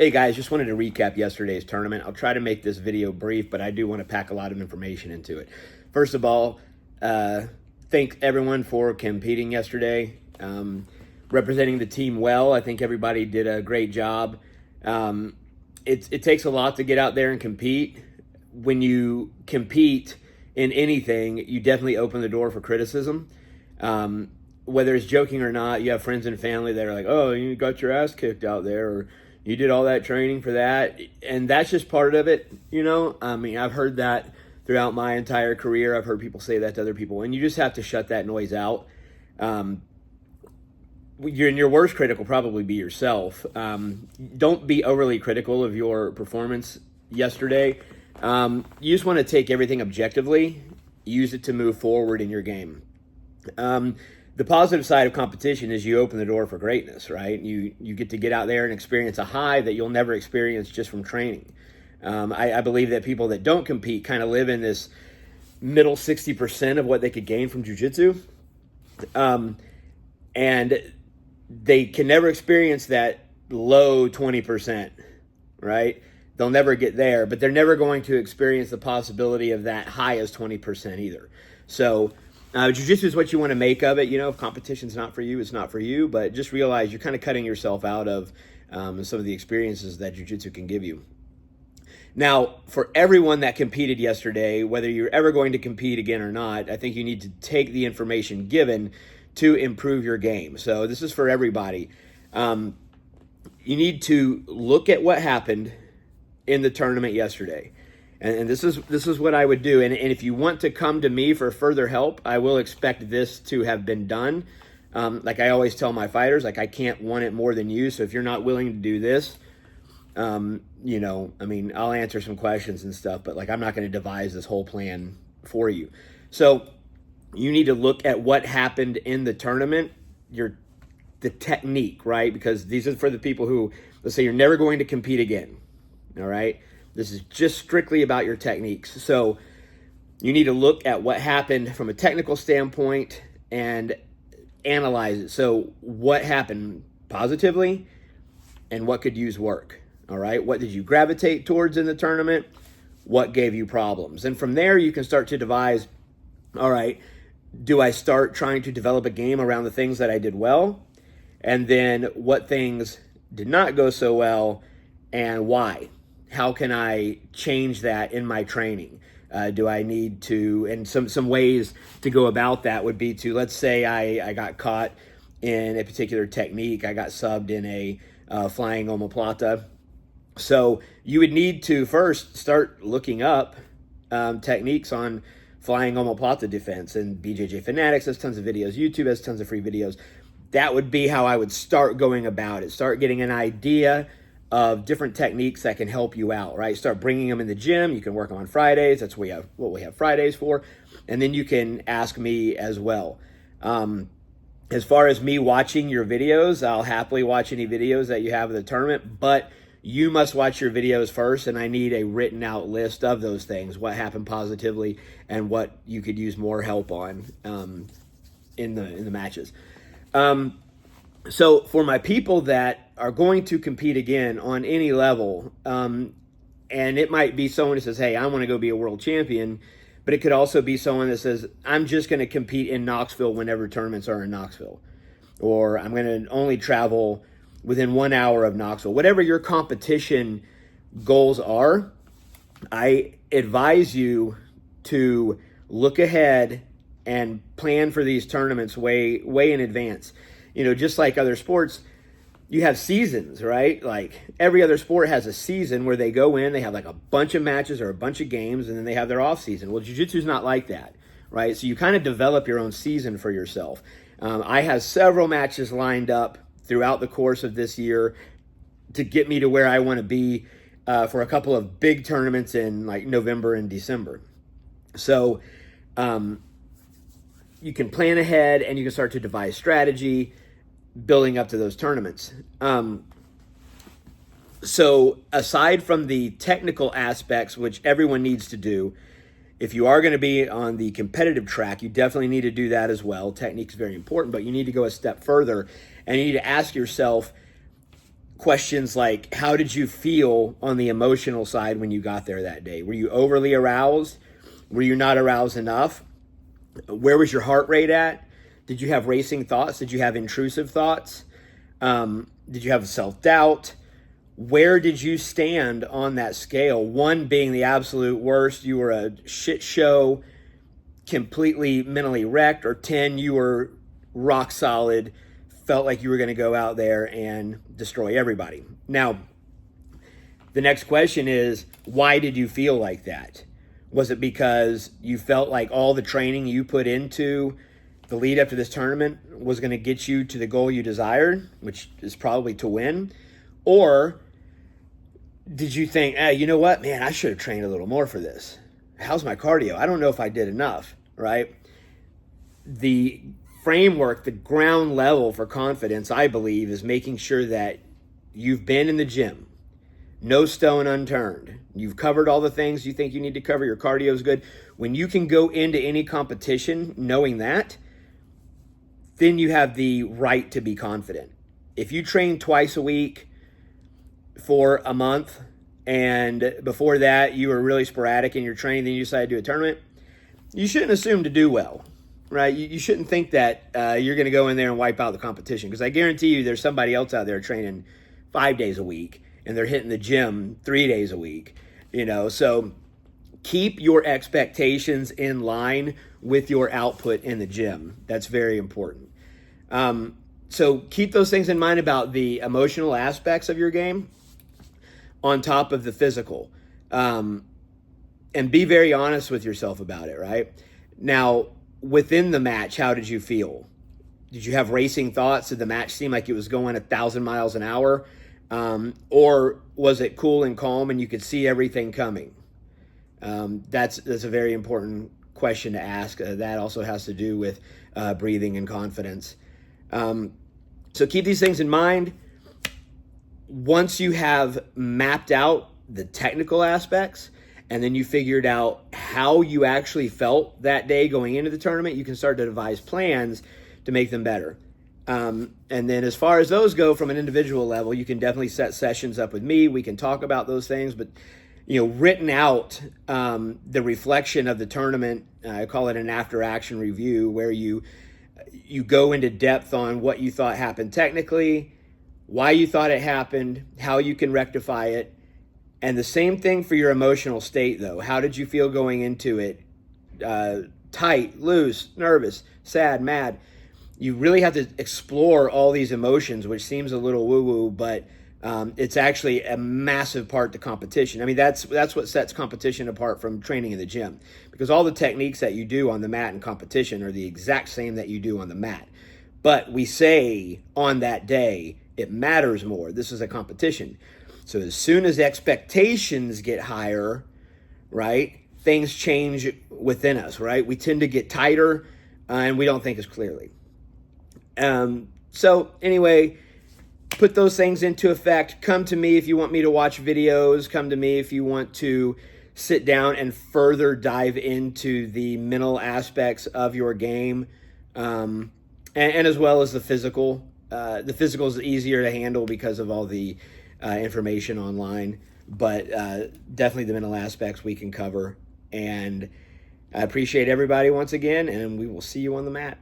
Hey guys, just wanted to recap yesterday's tournament. I'll try to make this video brief, but I do want to pack a lot of information into it. First of all, thank everyone for competing yesterday, representing the team well. I think everybody did a great job. It takes a lot to get out there and compete. When you compete in anything, you definitely open the door for criticism. Whether it's joking or not, you have friends and family that are like, oh, you got your ass kicked out there, or you did all that training for that. And that's just part of it, you know? I mean, I've heard that throughout my entire career. I've heard people say that to other people, and you just have to shut that noise out. Your worst critic will probably be yourself. Don't be overly critical of your performance yesterday. You just want to take everything objectively, use it to move forward in your game. The positive side of competition is you open the door for greatness, right? You get to get out there and experience a high that you'll never experience just from training. I believe that people that don't compete kind of live in this middle 60% of what they could gain from jiu-jitsu. And they can never experience that low 20%, right? They'll never get there, but they're never going to experience the possibility of that high as 20% either. So jiu-jitsu is what you want to make of it. You know, if competition's not for you, it's not for you, but just realize you're kind of cutting yourself out of some of the experiences that jiu-jitsu can give you. Now, for everyone that competed yesterday, whether you're ever going to compete again or not, I think you need to take the information given to improve your game. So this is for everybody. You need to look at what happened in the tournament yesterday. And this is what I would do. And if you want to come to me for further help, I will expect this to have been done. Like I always tell my fighters, like I can't want it more than you. So if you're not willing to do this, you know, I mean, I'll answer some questions and stuff, but like I'm not going to devise this whole plan for you. So you need to look at what happened in the tournament, the technique, right? Because these are for the people who, let's say you're never going to compete again, all right? This is just strictly about your techniques. So you need to look at what happened from a technical standpoint and analyze it. So what happened positively and what could use work, all right? What did you gravitate towards in the tournament? What gave you problems? And from there, you can start to devise, all right, do I start trying to develop a game around the things that I did well? And then what things did not go so well and why? How can I change that in my training? Do I need to, and some ways to go about that would be to, let's say I got caught in a particular technique. I got subbed in a flying omoplata. So you would need to first start looking up techniques on flying omoplata defense, and Bjj Fanatics has tons of videos. YouTube has tons of free videos. That would be how I would start going about it. Start getting an idea of different techniques that can help you out, right? Start bringing them in the gym. You can work on Fridays. That's what we have Fridays for. And then you can ask me as well. As far as me watching your videos, I'll happily watch any videos that you have of the tournament, but you must watch your videos first, and I need a written out list of those things, what happened positively and what you could use more help on in the matches. So for my people that are going to compete again on any level, and it might be someone who says, hey, I want to go be a world champion, but it could also be someone that says, I'm just going to compete in Knoxville whenever tournaments are in Knoxville, or I'm going to only travel within 1 hour of Knoxville. Whatever your competition goals are, I advise you to look ahead and plan for these tournaments way in advance. You know, just like other sports, you have seasons, right? Like every other sport has a season where they go in, they have like a bunch of matches or a bunch of games, and then they have their off season. Well, jiu-jitsu is not like that, right? So you kind of develop your own season for yourself. I have several matches lined up throughout the course of this year to get me to where I want to be for a couple of big tournaments in like November and December. So you can plan ahead and you can start to devise strategy building up to those tournaments. So aside from the technical aspects, which everyone needs to do, if you are going to be on the competitive track, you definitely need to do that as well. Technique is very important, but you need to go a step further and you need to ask yourself questions like, how did you feel on the emotional side when you got there that day? Were you overly aroused? Were you not aroused enough? Where was your heart rate at? Did you have racing thoughts? Did you have intrusive thoughts? Did you have self-doubt? Where did you stand on that scale? 1 being the absolute worst, you were a shit show, completely mentally wrecked, or 10, you were rock solid, felt like you were going to go out there and destroy everybody. Now, the next question is, why did you feel like that? Was it because you felt like all the training you put into the lead up to this tournament was going to get you to the goal you desired, which is probably to win? Or did you think, hey, you know what, man, I should have trained a little more for this. How's my cardio? I don't know if I did enough, right? The framework, the ground level for confidence, I believe, is making sure that you've been in the gym, no stone unturned. You've covered all the things you think you need to cover. Your cardio is good. When you can go into any competition knowing that, then you have the right to be confident. If you train twice a week for a month, and before that you were really sporadic in your training, then you decided to do a tournament, you shouldn't assume to do well, right? You shouldn't think that you're going to go in there and wipe out the competition, because I guarantee you there's somebody else out there training 5 days a week and they're hitting the gym 3 days a week, so keep your expectations in line with your output in the gym. That's very important. So keep those things in mind about the emotional aspects of your game on top of the physical. And be very honest with yourself about it, right? Now, within the match, how did you feel? Did you have racing thoughts? Did the match seem like it was going 1,000 miles an hour? Or was it cool and calm and you could see everything coming? That's a very important question to ask. That also has to do with breathing and confidence. So keep these things in mind. Once you have mapped out the technical aspects, and then you figured out how you actually felt that day going into the tournament, you can start to devise plans to make them better. And then as far as those go from an individual level, you can definitely set sessions up with me. We can talk about those things, but written out, the reflection of the tournament, I call it an after action review, where you go into depth on what you thought happened technically, why you thought it happened, how you can rectify it. And the same thing for your emotional state, though. How did you feel going into it? Tight, loose, nervous, sad, mad. You really have to explore all these emotions, which seems a little woo-woo, but it's actually a massive part to competition. I mean, that's what sets competition apart from training in the gym, because all the techniques that you do on the mat in competition are the exact same that you do on the mat. But we say on that day, it matters more. This is a competition. So as soon as expectations get higher, right, things change within us, right? We tend to get tighter and we don't think as clearly. So anyway, put those things into effect. Come to me if you want me to watch videos. Come to me if you want to sit down and further dive into the mental aspects of your game, and as well as the physical. The physical is easier to handle because of all the information online, but definitely the mental aspects we can cover. And I appreciate everybody once again, and we will see you on the mat.